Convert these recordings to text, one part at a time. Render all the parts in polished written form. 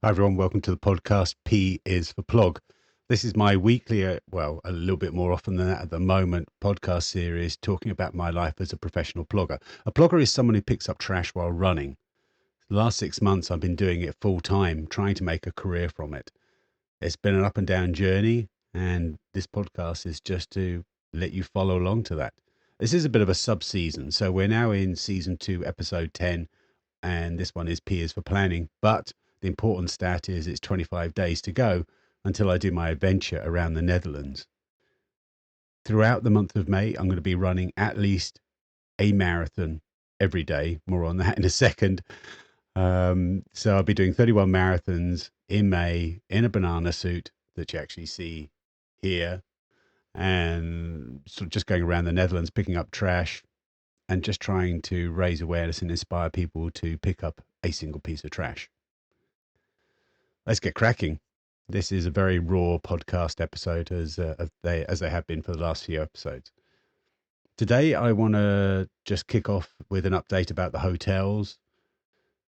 Hi everyone, welcome to the podcast. P is for Plog. This is my weekly, a little bit more often than that at the moment, podcast series talking about my life as a professional plogger. A plogger is someone who picks up trash while running. The last 6 months I've been doing it full time, trying to make a career from it. It's been an up and down journey, and this podcast is just to let you follow along to that. This is a bit of a sub-season, so we're now in season 2, episode 10, and this one is P is for planning. But the important stat is it's 25 days to go until I do my adventure around the Netherlands. Throughout the month of May, I'm going to be running at least a marathon every day. More on that in a second. So I'll be doing 31 marathons in May in a banana suit that you actually see here, and sort of just going around the Netherlands, picking up trash and just trying to raise awareness and inspire people to pick up a single piece of trash. Let's get cracking. This is a very raw podcast episode, as they have been for the last few episodes. Today, I want to just kick off with an update about the hotels.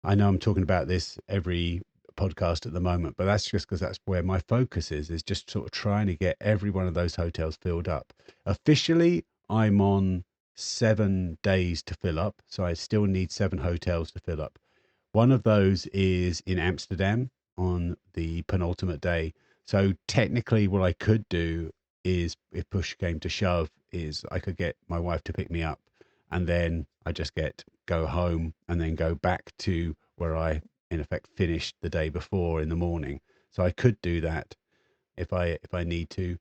I know I'm talking about this every podcast at the moment, but that's just because that's where my focus is just sort of trying to get every one of those hotels filled up. Officially, I'm on 7 days to fill up, so I still need 7 hotels to fill up. One of those is in Amsterdam on the penultimate day. So technically what I could do is, if push came to shove, is I could get my wife to pick me up, and then I just go home and then go back to where I in effect finished the day before in the morning. So I could do that if I need to.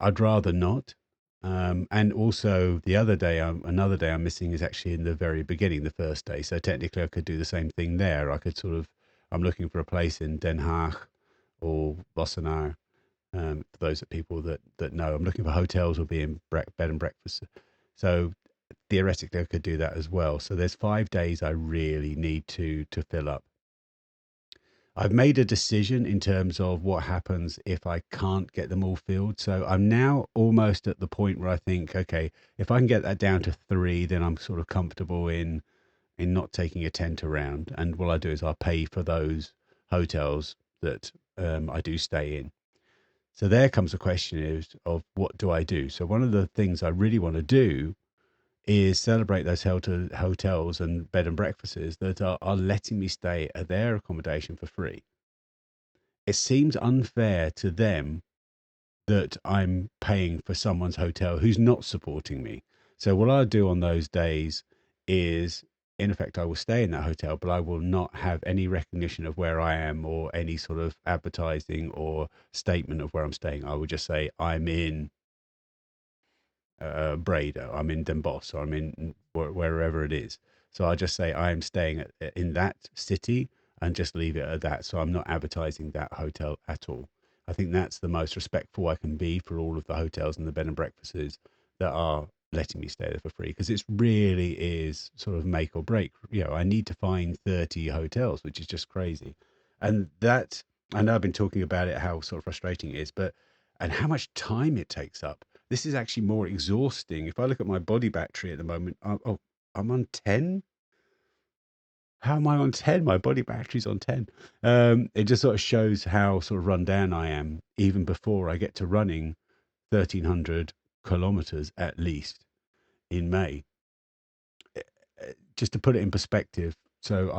I'd rather not. And also the other day, another day I'm missing is actually in the very beginning, the first day. So technically I could do the same thing there. I could I'm looking for a place in Den Haag or Wassenaar. For those people that know, I'm looking for hotels or bed and breakfast. So theoretically I could do that as well. So there's 5 days I really need to fill up. I've made a decision in terms of what happens if I can't get them all filled. So I'm now almost at the point where I think, okay, if I can get that down to 3, then I'm sort of comfortable in not taking a tent around. And what I do is I'll pay for those hotels that I do stay in. So there comes the question of what do I do? So one of the things I really want to do is celebrate those hotels and bed and breakfasts that are letting me stay at their accommodation for free. It seems unfair to them that I'm paying for someone's hotel who's not supporting me. So what I'll do on those days is, in effect, I will stay in that hotel, but I will not have any recognition of where I am or any sort of advertising or statement of where I'm staying. I will just say I'm in Breda, I'm in Den Bosch, or I'm in wherever it is. So I just say I am staying in that city and just leave it at that. So I'm not advertising that hotel at all. I think that's the most respectful I can be for all of the hotels and the bed and breakfasts that are letting me stay there for free, because it really is sort of make or break. I need to find 30 hotels, which is just crazy. And that, I know I've been talking about it, how sort of frustrating it is, and how much time it takes up. This is actually more exhausting. If I look at my body battery at the moment, I'm on 10. How am I on 10? My body battery's on 10. It just sort of shows how sort of run down I am, even before I get to running 1,300 kilometers at least in May. Just to put it in perspective, so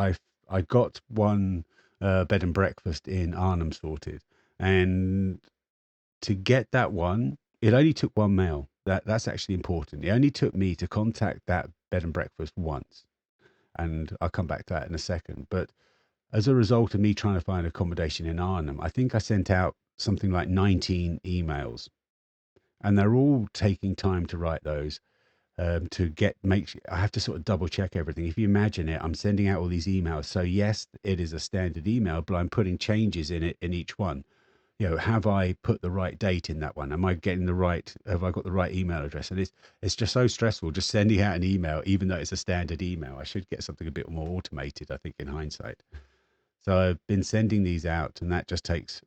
I got one bed and breakfast in Arnhem sorted, and to get that one, it only took one mail. That's actually important. It only took me to contact that bed and breakfast once, and I'll come back to that in a second. But as a result of me trying to find accommodation in Arnhem, I think I sent out something like 19 emails, and they're all taking time to write those. I have to sort of double check everything. If you imagine it, I'm sending out all these emails. So yes, it is a standard email, but I'm putting changes in it in each one. Have I put the right date in that one? Am I getting have I got the right email address? And it's just so stressful just sending out an email, even though it's a standard email. I should get something a bit more automated, I think, in hindsight. So I've been sending these out, and that just takes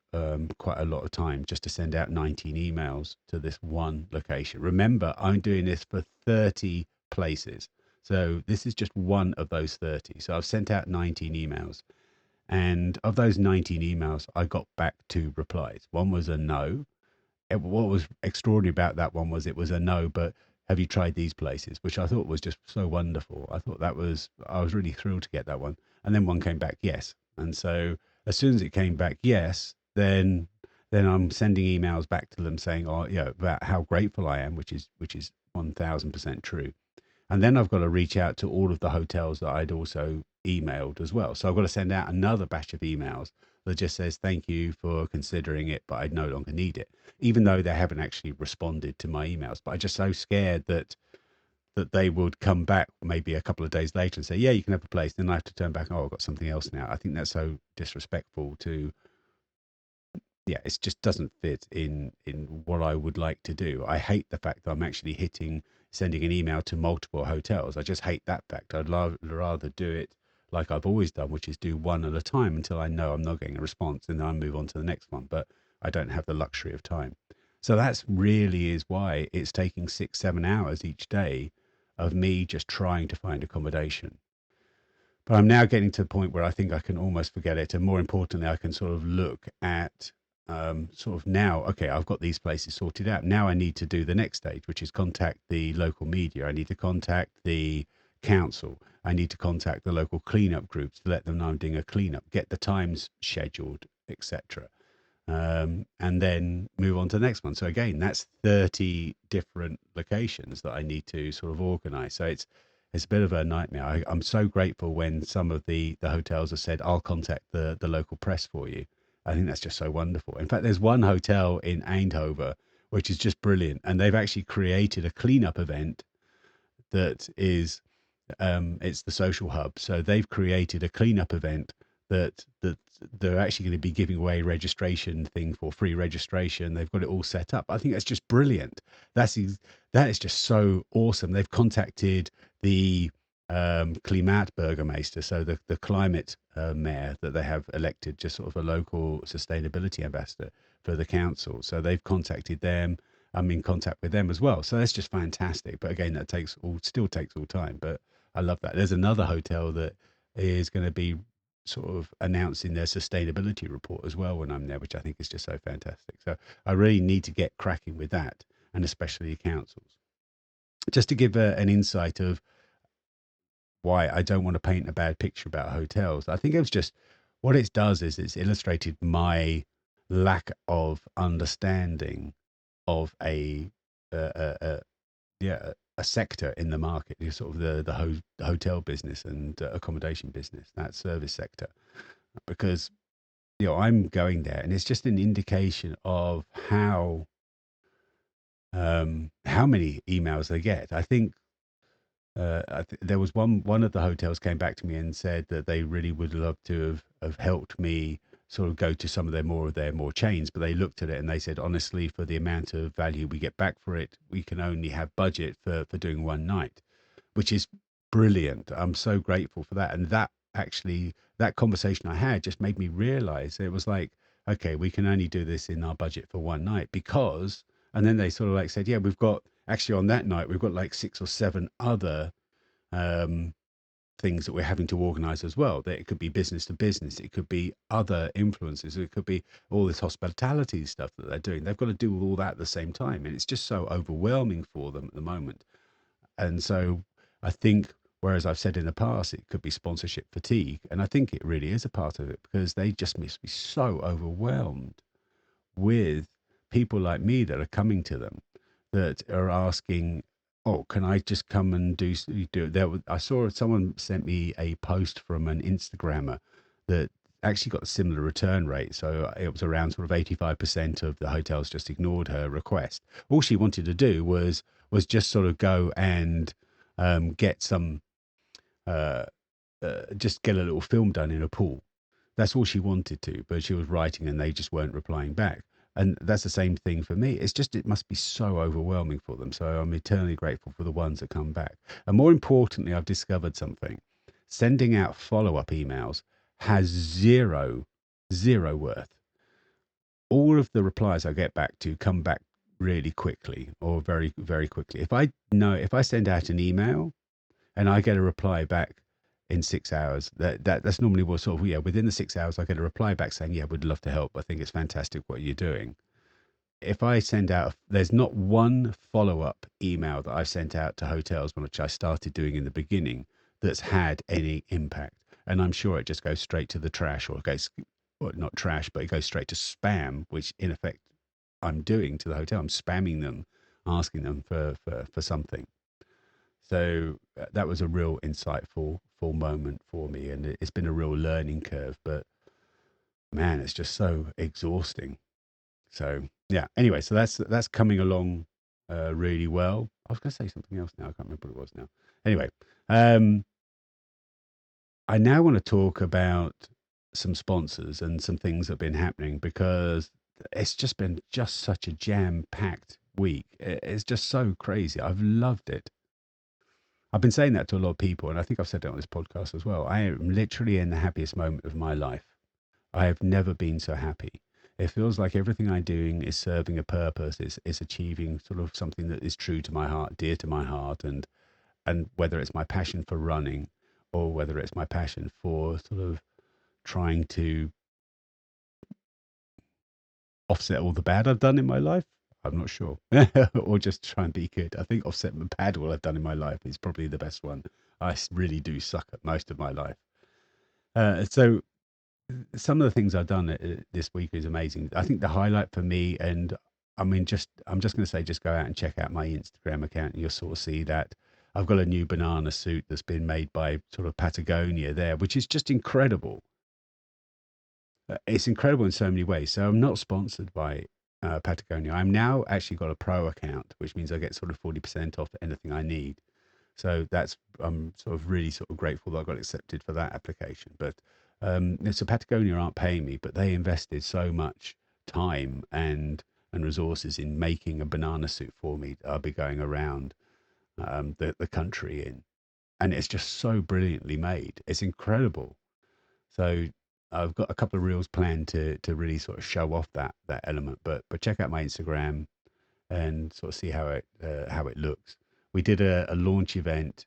quite a lot of time just to send out 19 emails to this one location. Remember, I'm doing this for 30 places. So this is just one of those 30. So I've sent out 19 emails. And of those 19 emails, I got back 2 replies. One was a no. What was extraordinary about that one was it was a no, but have you tried these places? Which I thought was just so wonderful. I was really thrilled to get that one. And then one came back yes. And so as soon as it came back yes, then I'm sending emails back to them saying, oh, yeah, about how grateful I am, which is 1000% true. And then I've got to reach out to all of the hotels that I'd also emailed as well. So I've got to send out another batch of emails that just says, thank you for considering it, but I no longer need it, even though they haven't actually responded to my emails. But I'm just so scared that they would come back maybe a couple of days later and say, yeah, you can have a place. Then I have to turn back, oh, I've got something else now. I think that's so disrespectful to, yeah, it just doesn't fit in what I would like to do. I hate the fact that I'm actually sending an email to multiple hotels. I just hate that fact. I'd rather do it like I've always done, which is do one at a time until I know I'm not getting a response, and then I move on to the next one. But I don't have the luxury of time. So that's really is why it's taking 6-7 hours each day of me just trying to find accommodation. But I'm now getting to the point where I think I can almost forget it. And more importantly, I can sort of look at sort of now, okay, I've got these places sorted out. Now I need to do the next stage, which is contact the local media. I need to contact the council. I need to contact the local cleanup groups to let them know I'm doing a cleanup, get the times scheduled, etc. And then move on to the next one. So again, that's 30 different locations that I need to sort of organize. So it's a bit of a nightmare. I'm so grateful when some of the hotels have said, I'll contact the local press for you. I think that's just so wonderful. In fact, there's one hotel in Eindhoven, which is just brilliant. And they've actually created a cleanup event that is, it's the social hub. So they've created a cleanup event that they're actually going to be giving away registration thing for free registration. They've got it all set up. I think that's just brilliant. That is just so awesome. They've contacted the Klimaatburgemeester, so the climate mayor that they have elected, just sort of a local sustainability ambassador for the council. So they've contacted them. I'm in contact with them as well. So that's just fantastic. But again, that still takes all time. But I love that. There's another hotel that is going to be sort of announcing their sustainability report as well when I'm there, which I think is just so fantastic. So I really need to get cracking with that, and especially councils. Just to give an insight of why I don't want to paint a bad picture about hotels, I think it was just what it does is it's illustrated my lack of understanding of a yeah, a sector in the market, sort of the hotel business and accommodation business, that service sector, because I'm going there, and it's just an indication of how many emails they get. I think there was one of the hotels came back to me and said that they really would love to have helped me sort of go to some of their more chains, but they looked at it and they said, honestly, for the amount of value we get back for it, we can only have budget for doing one night, which is brilliant. I'm so grateful for that. And that conversation I had just made me realize it was like, okay, we can only do this in our budget for one night because, and then they sort of like said, yeah, we've got actually on that night, we've got like 6 or 7 other things that we're having to organize as well. That it could be business to business, it could be other influences, it could be all this hospitality stuff that they're doing. They've got to do all that at the same time, and it's just so overwhelming for them at the moment. And so I think, whereas I've said in the past it could be sponsorship fatigue, and I think it really is a part of it, because they just must be so overwhelmed with people like me that are coming to them, that are asking, oh, can I just come and do it? I saw someone sent me a post from an Instagrammer that actually got a similar return rate. So it was around sort of 85% of the hotels just ignored her request. All she wanted to do was just sort of go and get some, just get a little film done in a pool. That's all she wanted to, but she was writing and they just weren't replying back. And that's the same thing for me. It's just, it must be so overwhelming for them. So I'm eternally grateful for the ones that come back. And more importantly, I've discovered something. Sending out follow-up emails has zero worth. All of the replies I get back to come back really quickly, or very, very quickly. If I send out an email and I get a reply back in 6 hours. That's normally what sort of, yeah, within the 6 hours, I get a reply back saying, yeah, we'd love to help. I think it's fantastic what you're doing. If I send out, there's not one follow up email that I've sent out to hotels, which I started doing in the beginning, that's had any impact. And I'm sure it just goes straight to the trash, or it goes, well, not trash, but it goes straight to spam, which in effect I'm doing to the hotel. I'm spamming them, asking them for something. So that was a real insightful full moment for me, and it's been a real learning curve. But man, it's just so exhausting. So yeah. Anyway, so that's coming along really well. I was going to say something else now. I can't remember what it was now. Anyway, um, I now want to talk about some sponsors and some things that have been happening, because it's just been just such a jam-packed week. It's just so crazy. I've loved it. I've been saying that to a lot of people, and I think I've said it on this podcast as well. I am literally in the happiest moment of my life. I have never been so happy. It feels like everything I'm doing is serving a purpose. It's achieving sort of something that is true to my heart, dear to my heart, and whether it's my passion for running, or whether it's my passion for sort of trying to offset all the bad I've done in my life. I'm not sure. Or just try and be good. I think offset the bad what I've done in my life is probably the best one. Really do suck at most of my life. So some of the things I've done this week is amazing. I think the highlight for me, and I mean, I'm just going to say, just go out and check out my Instagram account, and you'll sort of see that I've got a new banana suit that's been made by sort of Patagonia there, which is just incredible. It's incredible in so many ways. So I'm not sponsored by Patagonia. I'm now actually got a pro account, which means I get sort of 40% off anything I need. So that's, I'm sort of really sort of grateful that I got accepted for that application. But so Patagonia aren't paying me, but they invested so much time and resources in making a banana suit for me that I'll be going around the country in, and it's just so brilliantly made. It's incredible. So I've got a couple of reels planned to really sort of show off that element. But check out my Instagram and sort of see how it looks. We did a launch event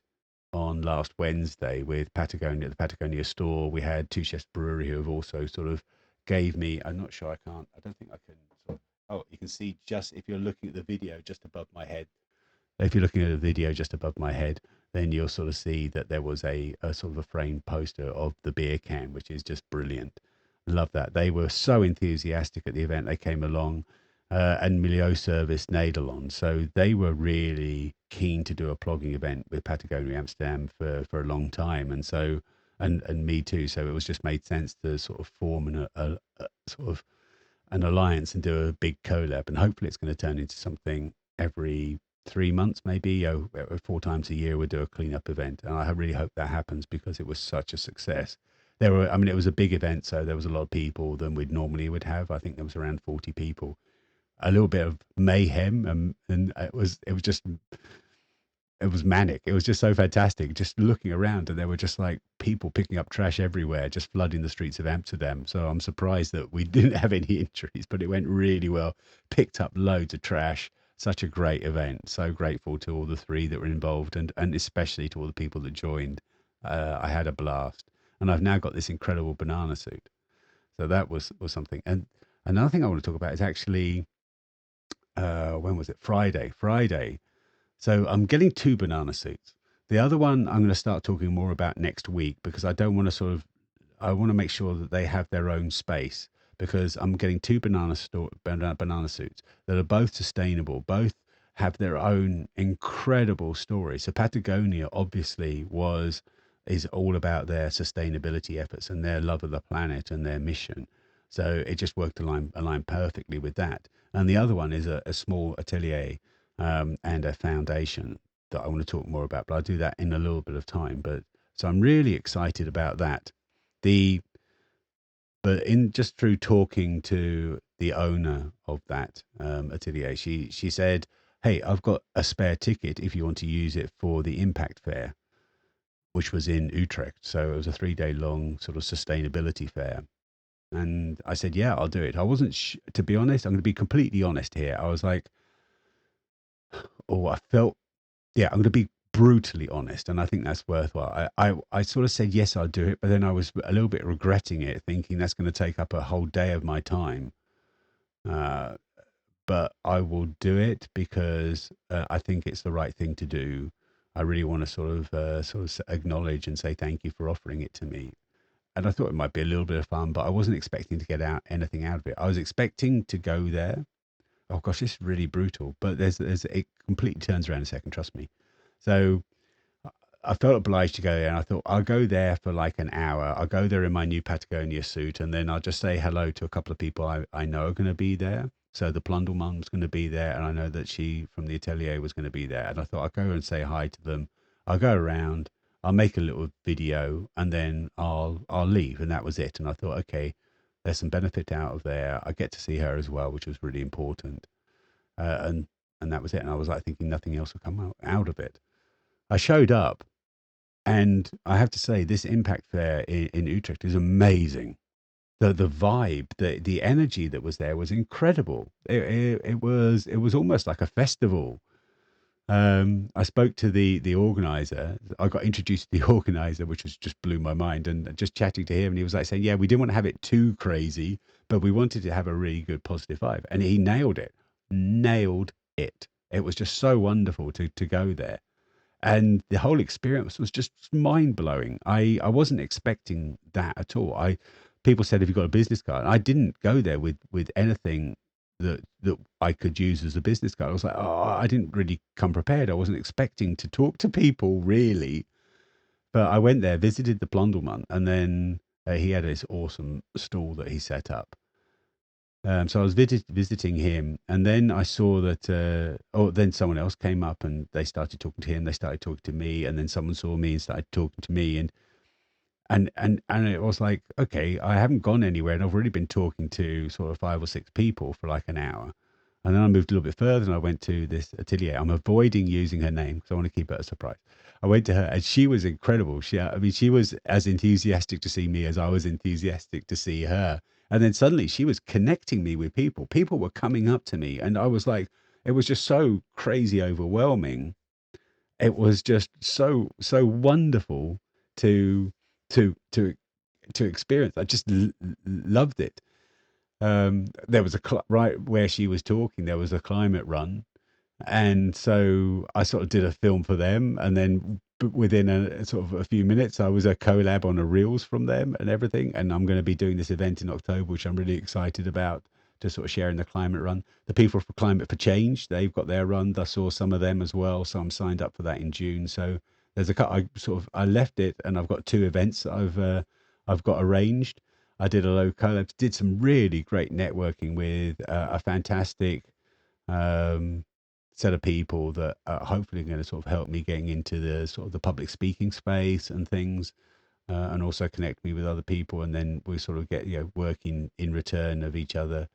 on last Wednesday with Patagonia at the Patagonia store. We had Two Chefs Brewery, who have also sort of gave me. I'm not sure. I don't think I can. Sort of, oh, you can see, just if you're looking at the video just above my head. If you're looking at a video just above my head, then you'll sort of see that there was a sort of a framed poster of the beer can, which is just brilliant. Love that. They were so enthusiastic at the event. They came along, and Milio Service Nederland. So they were really keen to do a plogging event with Patagonia Amsterdam for a long time. And so, and me too. So it was just made sense to sort of form a sort of an alliance and do a big collab. And hopefully it's going to turn into something every 3 months, maybe 4 times a year. We'll do a cleanup event, and I really hope that happens, because it was such a success. I mean, it was a big event, so there was a lot of people than we'd normally would have. I think there was around 40 people. A little bit of mayhem, and it was just, it was manic. It was just so fantastic. Just looking around, and there were just like people picking up trash everywhere, just flooding the streets of Amsterdam. So I'm surprised that we didn't have any injuries, but it went really well. Picked up loads of trash. Such a great event. So grateful to all the three that were involved, and especially to all the people that joined. I had a blast, and I've now got this incredible banana suit. So that was something. And another thing I want to talk about is actually, when was it? Friday. So I'm getting two banana suits. The other one I'm going to start talking more about next week, because I don't want to I want to make sure that they have their own space, because I'm getting two banana suits that are both sustainable, both have their own incredible story. So Patagonia obviously is all about their sustainability efforts and their love of the planet and their mission. So it just worked aligned perfectly with that. And the other one is a small atelier, and a foundation that I want to talk more about, but I'll do that in a little bit of time. But so I'm really excited about that. The but in just through talking to the owner of that atelier, she said, "Hey, I've got a spare ticket if you want to use it for the Impact Fair, which was in Utrecht. So it was a 3 day long sort of sustainability fair." And I said, "Yeah, I'll do it." I wasn't, to be honest. I'm going to be completely honest here. I was like, oh, I felt, yeah, I'm going to be brutally honest, and I think that's worthwhile. I sort of said yes, I'll do it, but then I was a little bit regretting it, thinking that's going to take up a whole day of my time. Uh, but I will do it because I think it's the right thing to do. I really want to sort of acknowledge and say thank you for offering it to me. And I thought it might be a little bit of fun, but I wasn't expecting to get out anything out of it. I was expecting to go there. Oh gosh, this is really brutal, but there's it completely turns around in a second. Trust me. So I felt obliged to go there, and I thought I'll go there for like an hour. I'll go there in my new Patagonia suit, and then I'll just say hello to a couple of people I know are going to be there. So the Plundelmann's going to be there, and I know that she from the atelier was going to be there. And I thought I'll go and say hi to them. I'll go around. I'll make a little video, and then I'll leave. And that was it. And I thought, okay, there's some benefit out of there. I get to see her as well, which was really important. And that was it. And I was like thinking nothing else will come out of it. I showed up, and I have to say, this impact fair in Utrecht is amazing. The vibe, the energy that was there was incredible. It was almost like a festival. I spoke to the organizer. I got introduced to the organizer, which was just blew my mind. And just chatting to him, and he was like saying, "Yeah, we didn't want to have it too crazy, but we wanted to have a really good positive vibe." And he nailed it. Nailed it. It was just so wonderful to go there, and the whole experience was just mind blowing. I wasn't expecting that at all. People said, "Have you got a business card?" I didn't go there with anything that I could use as a business card. I was like, oh, I didn't really come prepared. I wasn't expecting to talk to people really, but I went there, visited the Plundelmann, and then he had this awesome stall that he set up. So I was visiting him, and then I saw that. Then someone else came up, and they started talking to him. They started talking to me, and then someone saw me and started talking to me, and it was like, okay, I haven't gone anywhere, and I've already been talking to sort of 5 or 6 people for like an hour, and then I moved a little bit further, and I went to this atelier. I'm avoiding using her name because I want to keep it a surprise. I went to her, and she was incredible. She was as enthusiastic to see me as I was enthusiastic to see her. And then suddenly she was connecting me with people. People were coming up to me, and I was like, it was just so crazy overwhelming. It was just so wonderful to to to to experience. I just loved it. There was right where she was talking. There was a climate run, and so I sort of did a film for them, and then within a sort of a few minutes, I was a collab on a reels from them and everything. And I'm going to be doing this event in October, which I'm really excited about, to sort of sharing the climate run. The people for Climate for Change, they've got their run. I saw some of them as well, so I'm signed up for that in June. So there's a cut. I left it, and I've got 2 events I've got arranged. I did a low collab, did some really great networking with a fantastic um, set of people that are hopefully going to sort of help me getting into the sort of the public speaking space and things, and also connect me with other people, and then we sort of get working in return of each other.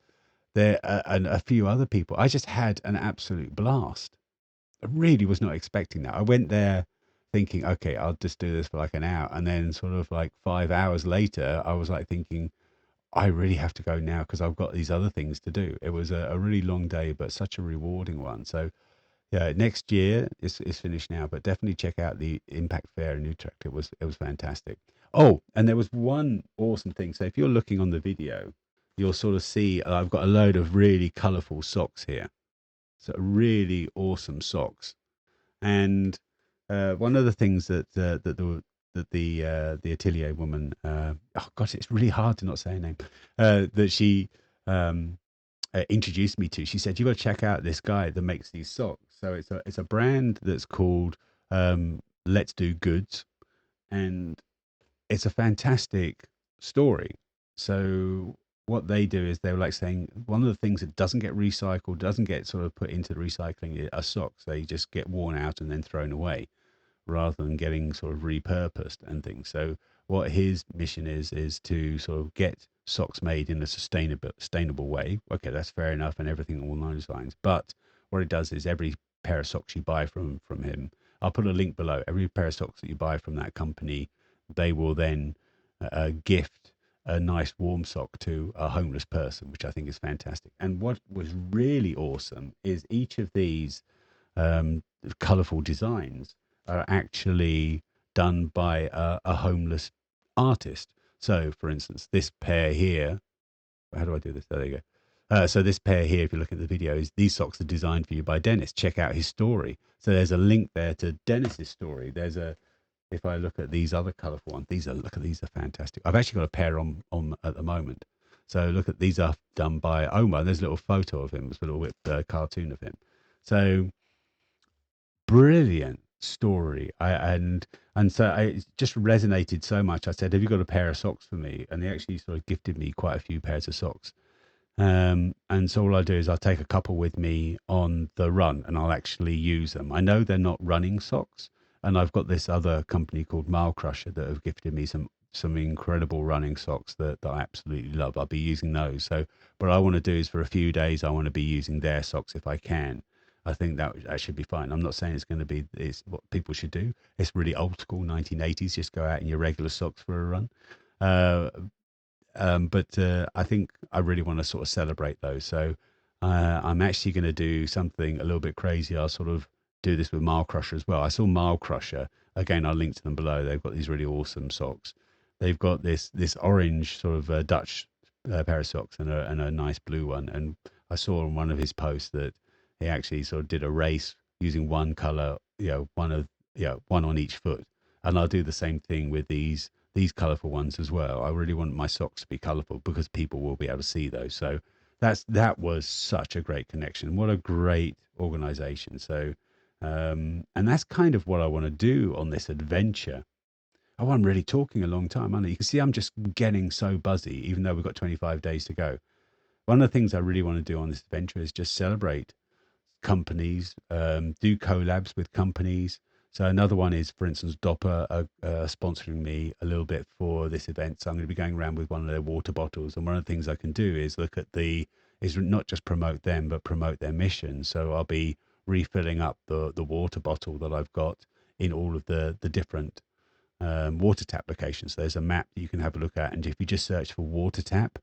There and a few other people. I just had an absolute blast. I really was not expecting that. I went there thinking, okay, I'll just do this for like an hour, and then sort of like 5 hours later, I was like thinking, I really have to go now because I've got these other things to do. It was a really long day, but such a rewarding one. So yeah, next year is finished now, but definitely check out the Impact Fair in Utrecht. It was fantastic. Oh, and there was one awesome thing. So if you're looking on the video, you'll sort of see I've got a load of really colourful socks here. So really awesome socks. And one of the things that the atelier woman, oh gosh, it's really hard to not say her name, that she introduced me to. She said, "You got to check out this guy that makes these socks." So it's a brand that's called Let's Do Goods, and it's a fantastic story. So what they do is they're like saying one of the things that doesn't get recycled, doesn't get sort of put into the recycling are socks. They just get worn out and then thrown away, rather than getting sort of repurposed and things. So what his mission is to sort of get socks made in a sustainable way. Okay, that's fair enough, and everything along those lines. But what it does is every pair of socks you buy from him, I'll put a link below. Every pair of socks that you buy from that company, they will then gift a nice warm sock to a homeless person, which I think is fantastic. And what was really awesome is each of these colourful designs are actually done by a homeless artist. So, for instance, this pair here, how do I do this? There you go. So this pair here, if you look at the videos, these socks are designed for you by Dennis. Check out his story. So there's a link there to Dennis's story. There's a, if I look at these other colourful ones, these are fantastic. I've actually got a pair on at the moment. So look at these are done by Omar. There's a little photo of him, there's a little cartoon of him. So brilliant story. And so it just resonated so much. I said, "Have you got a pair of socks for me?" And they actually sort of gifted me quite a few pairs of socks. And so all I do is I'll take a couple with me on the run and I'll actually use them. I know they're not running socks, and I've got this other company called Mile Crusher that have gifted me some incredible running socks that I absolutely love. I'll be using those. So what I want to do is for a few days I want to be using their socks if I can. I think that should be fine. I'm not saying it's what people should do. It's really old school 1980s. Just go out in your regular socks for a run. Uh, but I think I really want to sort of celebrate those. So I'm actually going to do something a little bit crazy. I'll sort of do this with Mile Crusher as well. I saw Mile Crusher again. I'll link to them below. They've got these really awesome socks. They've got this orange sort of Dutch pair of socks and a nice blue one. And I saw on one of his posts that he actually sort of did a race using one color, one on each foot. And I'll do the same thing with these colorful ones as well. I really want my socks to be colorful because people will be able to see those. So that was such a great connection. What a great organization. So and that's kind of what I want to do on this adventure. Oh, I'm really talking a long time, aren't I? You can see I'm just getting so buzzy, even though we've got 25 days to go. One of the things I really want to do on this adventure is just celebrate companies, do collabs with companies. So another one is, for instance, Doppler sponsoring me a little bit for this event. So I'm going to be going around with one of their water bottles. And one of the things I can do is is not just promote them, but promote their mission. So I'll be refilling up the water bottle that I've got in all of the different water tap locations. So there's a map that you can have a look at. And if you just search for water tap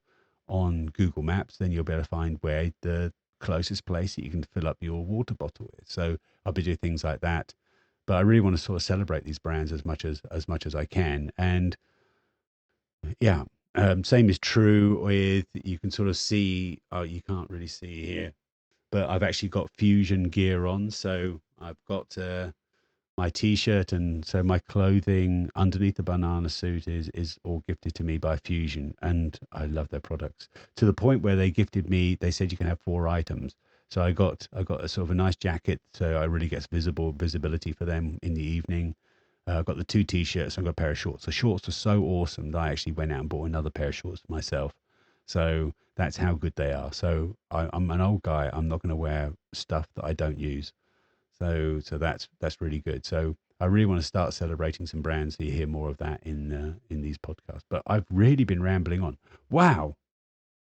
on Google Maps, then you'll be able to find where the closest place that you can fill up your water bottle with. So I'll be doing things like that. But I really want to sort of celebrate these brands as much as I can. And yeah, same is true with, you can sort of see, oh, you can't really see here, but I've actually got Fusion gear on. So I've got my t-shirt, and so my clothing underneath the banana suit is all gifted to me by Fusion, and I love their products to the point where they gifted me, they said you can have 4 items. So I got a sort of a nice jacket, so I really get visibility for them in the evening. I've got the 2 t-shirts, I've got a pair of shorts. The shorts are so awesome that I actually went out and bought another pair of shorts myself. So that's how good they are. So I'm an old guy, I'm not going to wear stuff that I don't use. So that's really good. So I really want to start celebrating some brands, so you hear more of that in these podcasts. But I've really been rambling on. Wow,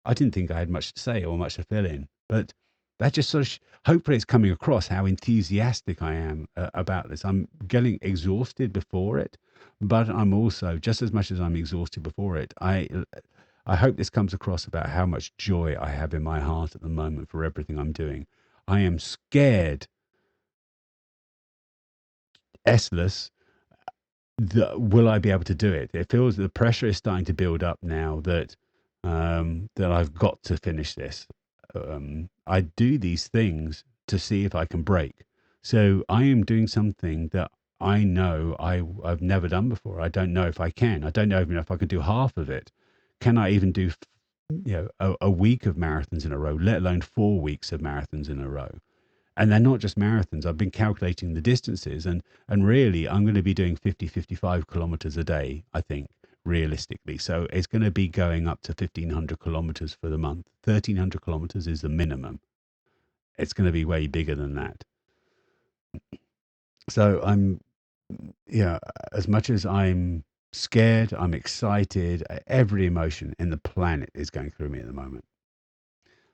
I didn't think I had much to say or much to fill in, but that just sort of hopefully it's coming across how enthusiastic I am about this. I'm getting exhausted before it, but I'm also, just as much as I'm exhausted before it, I hope this comes across about how much joy I have in my heart at the moment for everything I'm doing. I am scared S-less will I be able to do it? It feels the pressure is starting to build up now that I've got to finish this. I do these things to see if I can break. So I am doing something that I know I've never done before. I don't know if I can. I don't know even if I can do half of it. Can I even do a week of marathons in a row, let alone 4 weeks of marathons in a row? And they're not just marathons. I've been calculating the distances, and really I'm going to be doing 55 kilometers a day, I think, realistically. So it's going to be going up to 1,500 kilometers for the month. 1,300 kilometers is the minimum. It's going to be way bigger than that. So yeah, as much as I'm scared, I'm excited. Every emotion in the planet is going through me at the moment.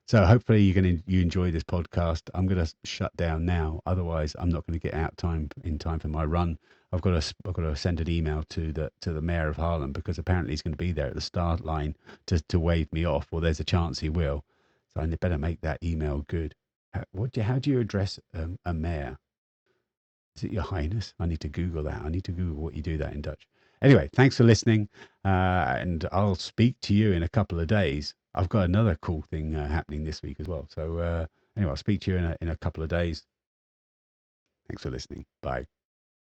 So hopefully you enjoy this podcast. I'm going to shut down now. Otherwise, I'm not going to get out in time for my run. I've got to send an email to the mayor of Harlem, because apparently he's going to be there at the start line to wave me off. Or there's a chance he will. So I better make that email good. How do you address a mayor? Is it Your Highness? I need to Google that. I need to Google what you do that in Dutch. Anyway, thanks for listening, and I'll speak to you in a couple of days. I've got another cool thing happening this week as well. So anyway, I'll speak to you in a couple of days. Thanks for listening. Bye.